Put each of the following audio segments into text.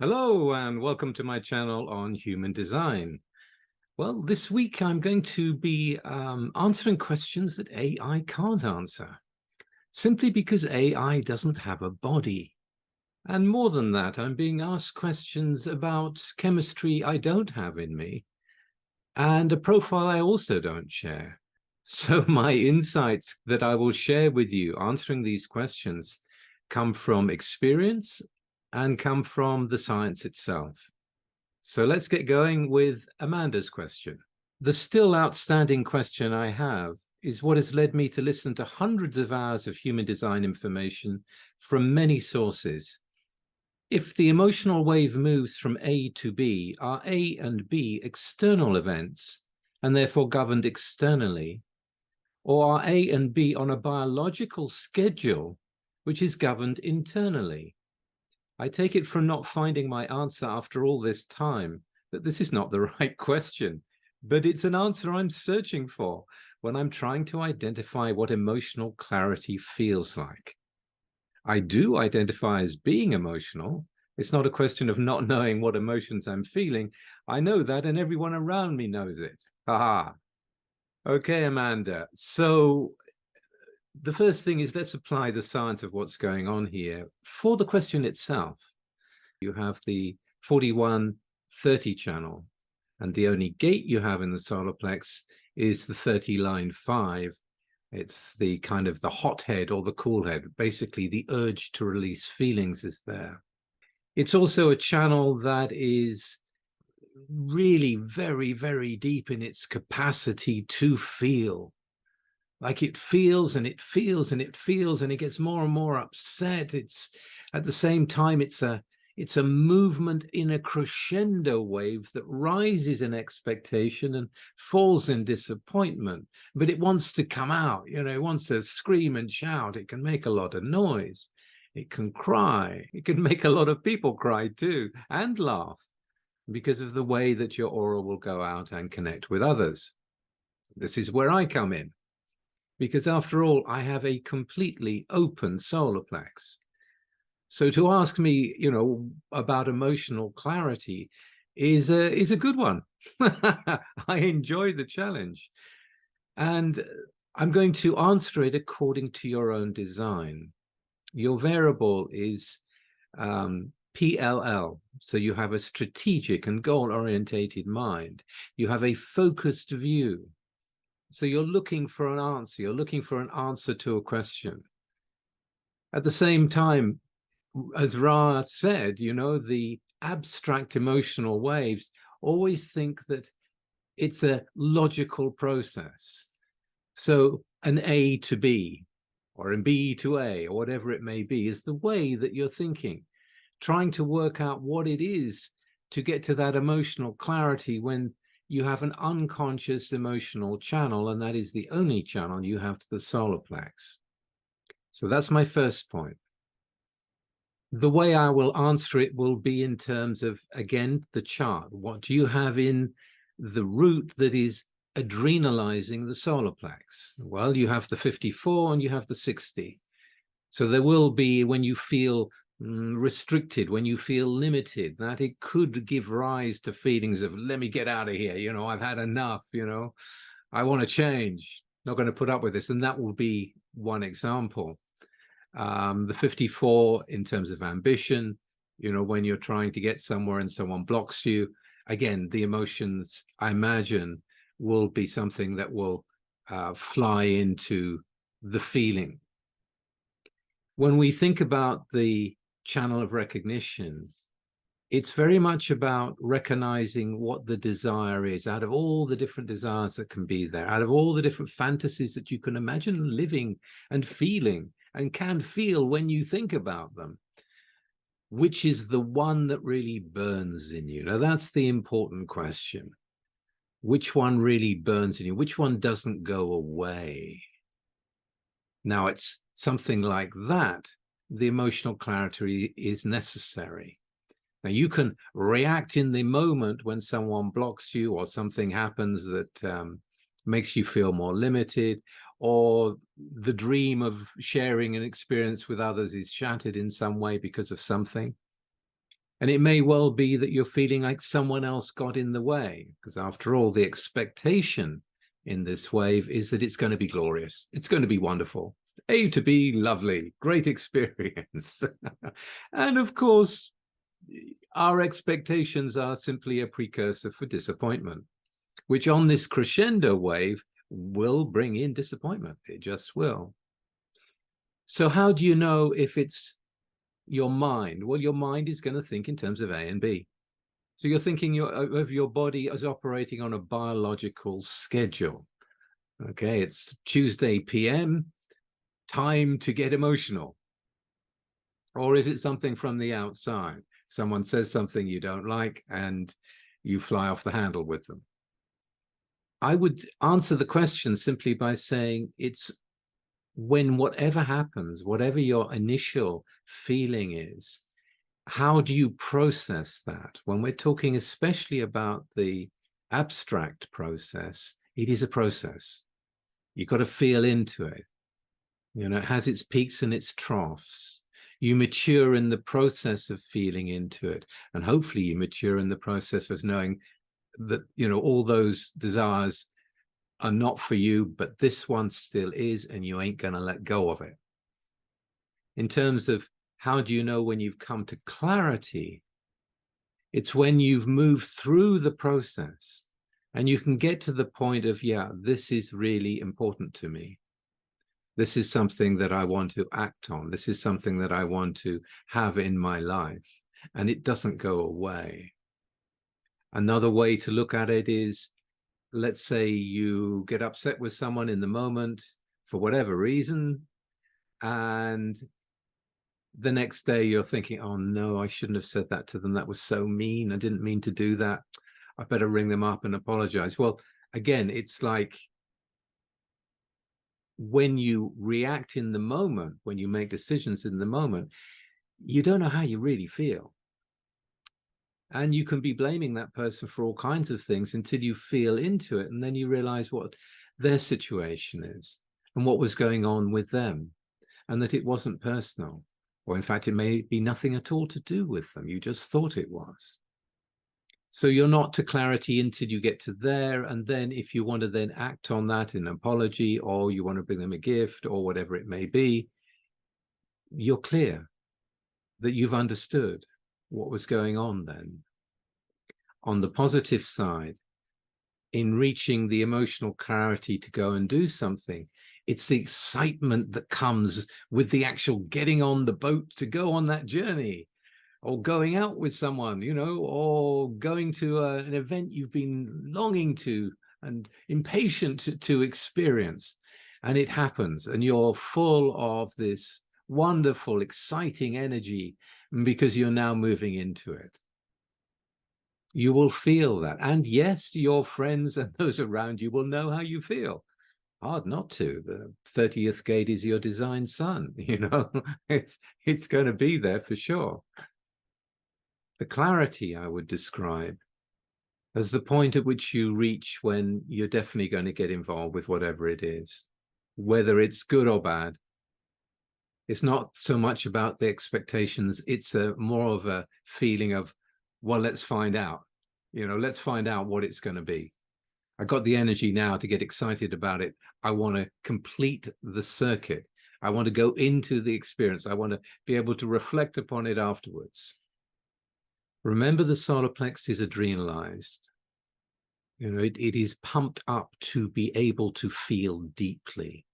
Hello and welcome to my channel on human design. Well, this week I'm going to be answering questions that AI can't answer, simply because AI doesn't have a body. And more than that, I'm being asked questions about chemistry I don't have in me, and a profile I also don't share. So my insights that I will share with you answering these questions come from experience and come from the science itself. So let's get going with Amanda's question. The still outstanding question I have is what has led me to listen to hundreds of hours of human design information from many sources. If the emotional wave moves from A to B, are A and B external events and therefore governed externally? Or are A and B on a biological schedule which is governed internally? I take it from not finding my answer after all this time that this is not the right question, but it's an answer I'm searching for when I'm trying to identify what emotional clarity feels like. I do identify as being emotional. It's not a question of not knowing what emotions I'm feeling. I know that, and everyone around me knows it. Haha. Okay, Amanda. So the first thing is, let's apply the science of what's going on here for the question itself. You have the 4130 channel, and the only gate you have in the solar plex is the 30 line 5. It's the kind of the hot head or the cool head. Basically, the urge to release feelings is there. It's also a channel that is really very, very deep in its capacity to feel. Like it feels and it feels and it feels, and it gets more and more upset. It's at the same time, it's a movement in a crescendo wave that rises in expectation and falls in disappointment, but it wants to come out, it wants to scream and shout. It can make a lot of noise. It can cry. It can make a lot of people cry too, and laugh, because of the way that your aura will go out and connect with others. This is where I come in, because after all, I have a completely open solar plex. So to ask me, about emotional clarity is a good one. I enjoy the challenge, and I'm going to answer it according to your own design. Your variable is PLL, so you have a strategic and goal-orientated mind. You have a focused view. So you're looking for an answer. You're looking for an answer to a question. At the same time, as Ra said, the abstract emotional waves always think that it's a logical process. So an A to B, or an B to A, or whatever it may be, is the way that you're thinking, trying to work out what it is to get to that emotional clarity when you have an unconscious emotional channel, and that is the only channel you have to the solar plex. So that's my first point. The way I will answer it will be in terms of, again, the chart. What do you have in the root that is adrenalizing the solar plex? Well, you have the 54 and you have the 60. So there will be, when you feel restricted, when you feel limited, that it could give rise to feelings of, let me get out of here, I've had enough, I want to change, not going to put up with this. And that will be one example. The 54 in terms of ambition, when you're trying to get somewhere and someone blocks you, again, the emotions, I imagine, will be something that will fly into the feeling. When we think about the channel of recognition, it's very much about recognizing what the desire is out of all the different desires that can be there, out of all the different fantasies that you can imagine living and feeling and can feel when you think about them. Which is the one that really burns in you? Now, that's the important question. Which one really burns in you? Which one doesn't go away? Now, it's something like that. The emotional clarity is necessary. Now, you can react in the moment when someone blocks you or something happens that makes you feel more limited, or the dream of sharing an experience with others is shattered in some way because of something. And it may well be that you're feeling like someone else got in the way, because after all, the expectation in this wave is that it's going to be glorious. It's going to be wonderful. A to B, lovely, great experience. And of course, our expectations are simply a precursor for disappointment, which on this crescendo wave will bring in disappointment. It just will. So how do you know if it's your mind? Well, your mind is going to think in terms of A and B. So you're thinking of your body as operating on a biological schedule. Okay, it's Tuesday PM, time to get emotional. Or is it something from the outside? Someone says something you don't like and you fly off the handle with them. I would answer the question simply by saying it's when whatever happens, whatever your initial feeling is, how do you process that? When we're talking especially about the abstract process, it is a process. You've got to feel into it. You know, it has its peaks and its troughs. You mature in the process of feeling into it. And hopefully you mature in the process of knowing that, you know, all those desires are not for you, but this one still is, and you ain't going to let go of it. In terms of how do you know when you've come to clarity, it's when you've moved through the process and you can get to the point of, yeah, this is really important to me. This is something that I want to act on. This is something that I want to have in my life, and it doesn't go away. Another way to look at it is, let's say you get upset with someone in the moment for whatever reason, and the next day you're thinking, oh no, I shouldn't have said that to them. That was so mean. I didn't mean to do that. I better ring them up and apologize. Well, again, it's like when you react in the moment, when you make decisions in the moment, you don't know how you really feel. And you can be blaming that person for all kinds of things until you feel into it. And then you realize what their situation is and what was going on with them, and that it wasn't personal. Or in fact, it may be nothing at all to do with them. You just thought it was. So you're not to clarity until you get to there. And then if you want to then act on that in an apology, or you want to bring them a gift or whatever it may be, you're clear that you've understood what was going on then. On the positive side, in reaching the emotional clarity to go and do something, it's the excitement that comes with the actual getting on the boat to go on that journey, or going out with someone, you know, or going to an event you've been longing to and impatient to experience. And it happens, and you're full of this wonderful, exciting energy because you're now moving into it. You will feel that. And yes, your friends and those around you will know how you feel. Hard not to. The 30th gate is your design sun, you know. It's going to be there for sure. The clarity I would describe as the point at which you reach when you're definitely going to get involved with whatever it is, whether it's good or bad. It's not so much about the expectations. It's more of a feeling of, well, let's find out. You know, let's find out what it's going to be. I got the energy now to get excited about it. I want to complete the circuit. I want to go into the experience. I want to be able to reflect upon it afterwards. Remember, the solar plex is adrenalized. You know, it is pumped up to be able to feel deeply.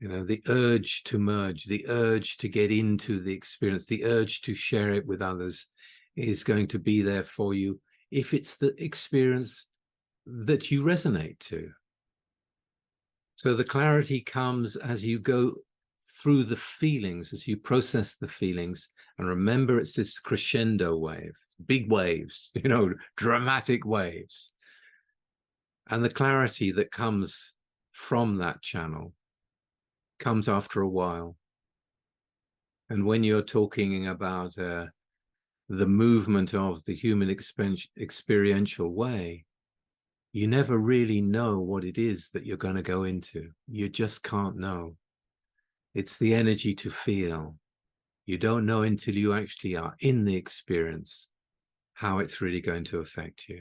You know, the urge to merge, the urge to get into the experience, the urge to share it with others is going to be there for you if it's the experience that you resonate to. So the clarity comes as you go through the feelings, as you process the feelings. And remember, it's this crescendo wave, big waves, you know, dramatic waves. And the clarity that comes from that channel comes after a while. And when you're talking about the movement of the human experiential way, you never really know what it is that you're going to go into. You just can't know. It's the energy to feel. You don't know until you actually are in the experience how it's really going to affect you.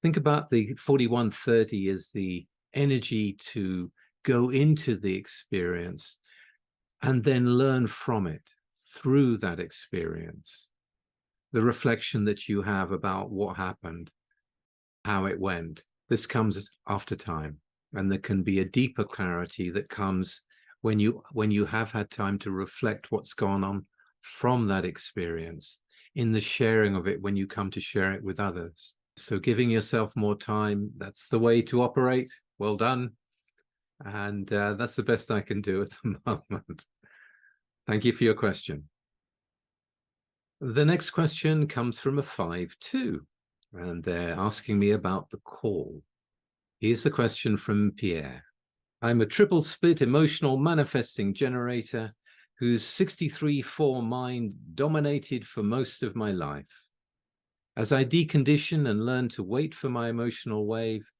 Think about the 4130 as the energy to go into the experience and then learn from it through that experience. The reflection that you have about what happened, how it went. This comes after time, and there can be a deeper clarity that comes when you have had time to reflect what's gone on from that experience in the sharing of it when you come to share it with others. So giving yourself more time, that's the way to operate. Well done. And that's the best I can do at the moment. Thank you for your question. The next question comes from a 5-2, and they're asking me about the call. Here's the question from Pierre. I'm a triple split emotional manifesting generator whose 63-4 mind dominated for most of my life. As I decondition and learn to wait for my emotional wave,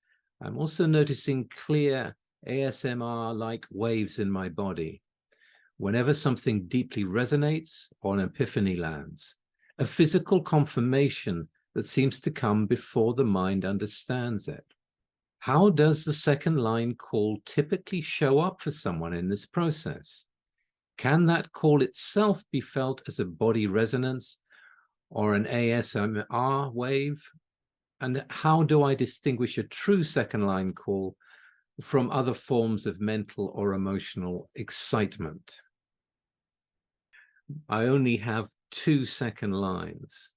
I'm also noticing clear ASMR-like waves in my body. Whenever something deeply resonates or an epiphany lands, a physical confirmation that seems to come before the mind understands it. How does the second line call typically show up for someone in this process? Can that call itself be felt as a body resonance or an ASMR wave? And how do I distinguish a true second line call from other forms of mental or emotional excitement? I only have 2 second lines.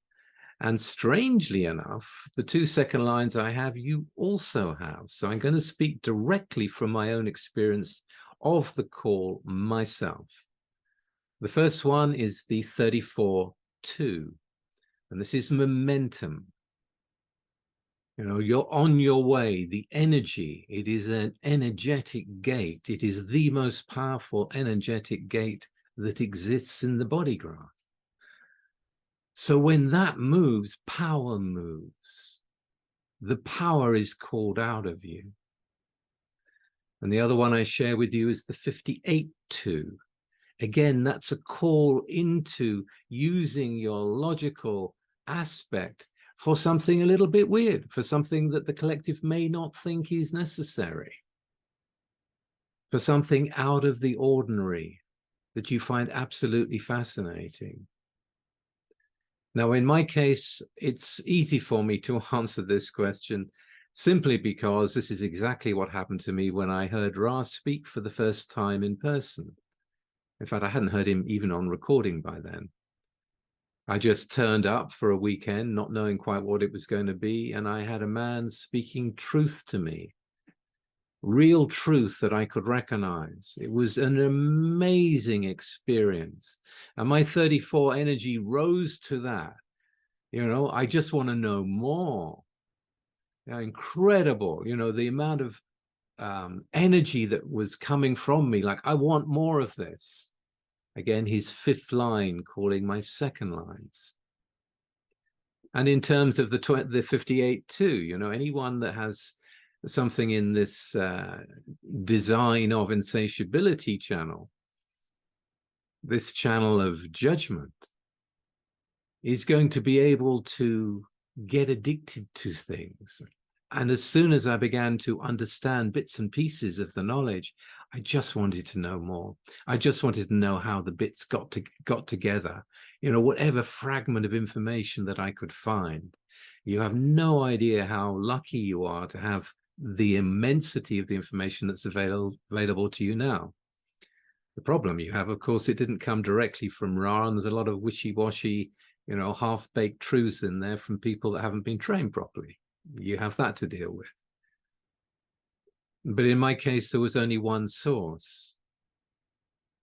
And strangely enough, the 2 second lines I have, you also have. So I'm going to speak directly from my own experience of the call myself. The first one is the 34-2. And this is momentum. You know, you're on your way, the energy, it is an energetic gate. It is the most powerful energetic gate that exists in the body graph. So when that moves, power moves. The power is called out of you. And the other one I share with you is the 58-2. Again, that's a call into using your logical aspect for something a little bit weird, for something that the collective may not think is necessary, for something out of the ordinary that you find absolutely fascinating. Now, in my case, it's easy for me to answer this question simply because this is exactly what happened to me when I heard Ra speak for the first time in person. In fact, I hadn't heard him even on recording by then. I just turned up for a weekend, not knowing quite what it was going to be, and I had a man speaking truth to me, real truth that I could recognize. It was an amazing experience. And my 34 energy rose to that. You know, I just want to know more. Yeah, incredible. You know, the amount of energy that was coming from me. Like, I want more of this. Again, his fifth line calling my second lines. And in terms of the 58-2, you know, anyone that has something in this design of insatiability channel, this channel of judgment, is going to be able to get addicted to things. And as soon as I began to understand bits and pieces of the knowledge, I just wanted to know more. I just wanted to know how the bits got together, you know, whatever fragment of information that I could find. You have no idea how lucky you are to have the immensity of the information that's available to you now. The problem you have, of course, it didn't come directly from Ra, and there's a lot of wishy-washy, you know, half-baked truths in there from people that haven't been trained properly. You have that to deal with. But in my case, there was only one source.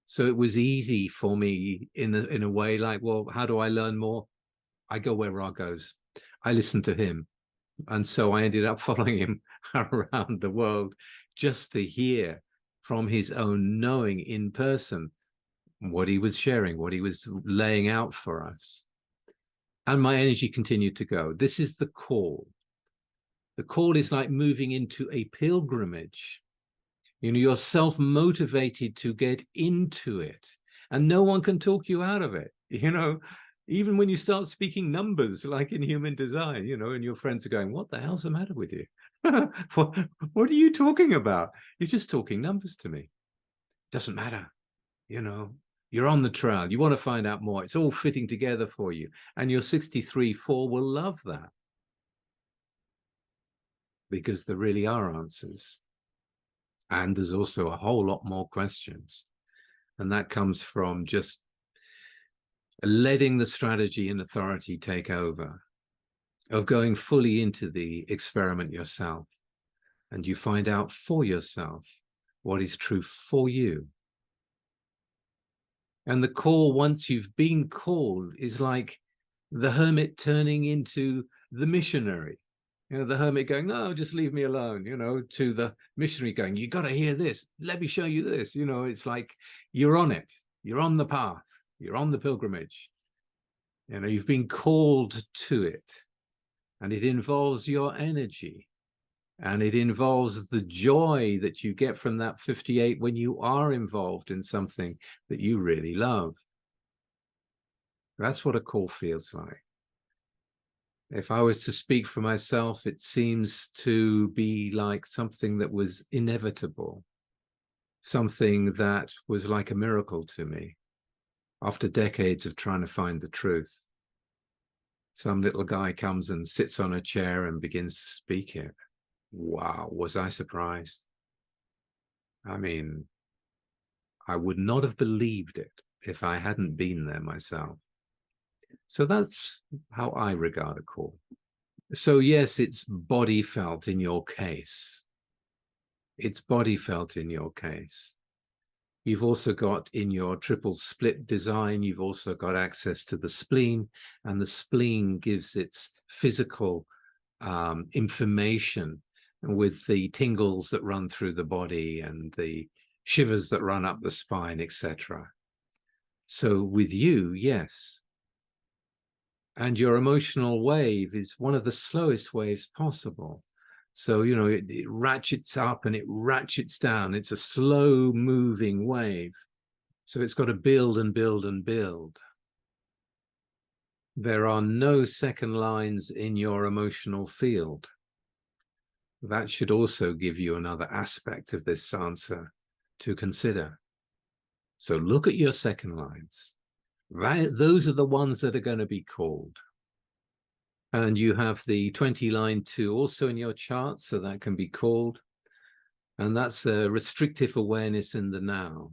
So it was easy for me in a way, like, well, how do I learn more? I go where Ra goes. I listen to him. And so I ended up following him around the world just to hear from his own knowing in person what he was sharing, what he was laying out for us. And my energy continued to go. This is the call. The call is like moving into a pilgrimage. You know, you're self-motivated to get into it. and no one can talk you out of it. Even when you start speaking numbers, like in human design, and your friends are going, what the hell's the matter with you? What are you talking about? You're just talking numbers to me. Doesn't matter. You're on the trail. You want to find out more. It's all fitting together for you. And your 63-4 will love that, because there really are answers. And there's also a whole lot more questions. And that comes from just letting the strategy and authority take over, of going fully into the experiment yourself. And you find out for yourself what is true for you. And the call, once you've been called, is like the hermit turning into the missionary. The hermit going, no, just leave me alone, to the missionary going, you got to hear this. Let me show you this. It's like you're on it. You're on the path. You're on the pilgrimage. You've been called to it. And it involves your energy. And it involves the joy that you get from that 58 when you are involved in something that you really love. That's what a call feels like. If I was to speak for myself, it seems to be like something that was inevitable, something that was like a miracle to me after decades of trying to find the truth. Some little guy comes and sits on a chair and begins to speak it. Wow, was I surprised? I mean, I would not have believed it if I hadn't been there myself. So that's how I regard a call. So yes, it's body felt in your case. It's body felt in your case. You've also got, in your triple split design, you've also got access to the spleen, and the spleen gives its physical information with the tingles that run through the body and the shivers that run up the spine, etc. So with you, yes. And your emotional wave is one of the slowest waves possible. So, it ratchets up and it ratchets down. It's a slow moving wave. So it's got to build and build and build. There are no second lines in your emotional field. That should also give you another aspect of this answer to consider. So look at your second lines. Those are the ones that are going to be called. And you have the 20 line 2 also in your chart, so that can be called. And that's a restrictive awareness in the now.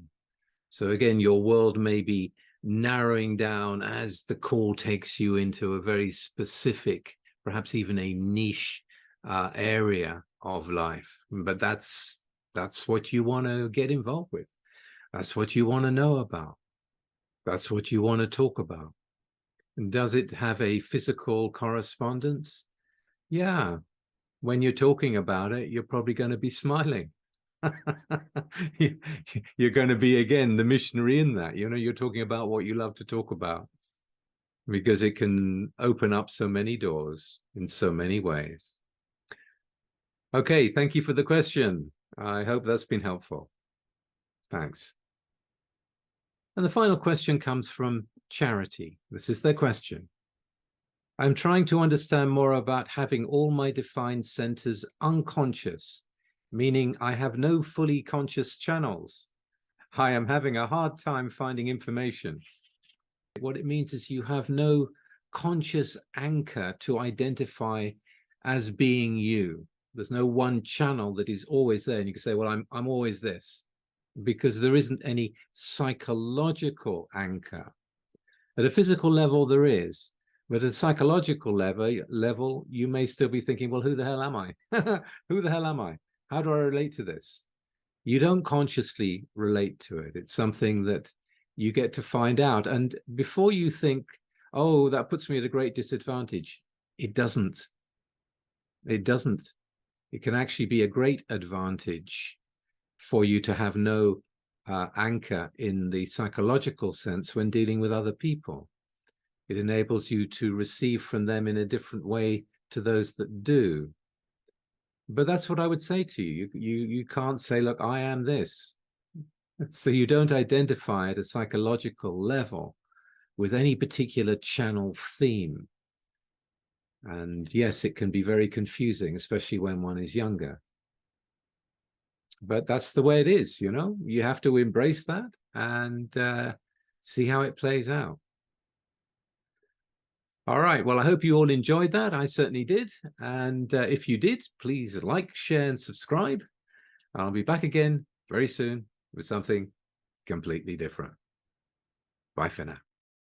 So again, your world may be narrowing down as the call takes you into a very specific, perhaps even a niche area of life. But that's what you want to get involved with. That's what you want to know about. That's what you want to talk about. And does it have a physical correspondence? Yeah. When you're talking about it, you're probably going to be smiling. You're going to be, again, the missionary in that. You're talking about what you love to talk about, because it can open up so many doors in so many ways. Okay, thank you for the question. I hope that's been helpful. Thanks. And the final question comes from Charity. This is their question. I'm trying to understand more about having all my defined centers unconscious, meaning I have no fully conscious channels. I am having a hard time finding information. What it means is you have no conscious anchor to identify as being you. There's no one channel that is always there. And you can say, well, I'm always this, because there isn't any psychological anchor. At a physical level, there is. But at a psychological level, you may still be thinking, well, who the hell am I? Who the hell am I? How do I relate to this? You don't consciously relate to it. It's something that you get to find out. And before you think, oh, that puts me at a great disadvantage, it doesn't. It doesn't. It can actually be a great advantage for you to have no anchor in the psychological sense when dealing with other people. It enables you to receive from them in a different way to those that do. But that's what I would say to you. You can't say, look, I am this. So you don't identify at a psychological level with any particular channel theme. And yes, it can be very confusing, especially when one is younger. But that's the way it is, you know? You have to embrace that and see how it plays out. All right. Well, I hope you all enjoyed that. I certainly did. And if you did, please like, share, and subscribe. I'll be back again very soon with something completely different. Bye for now.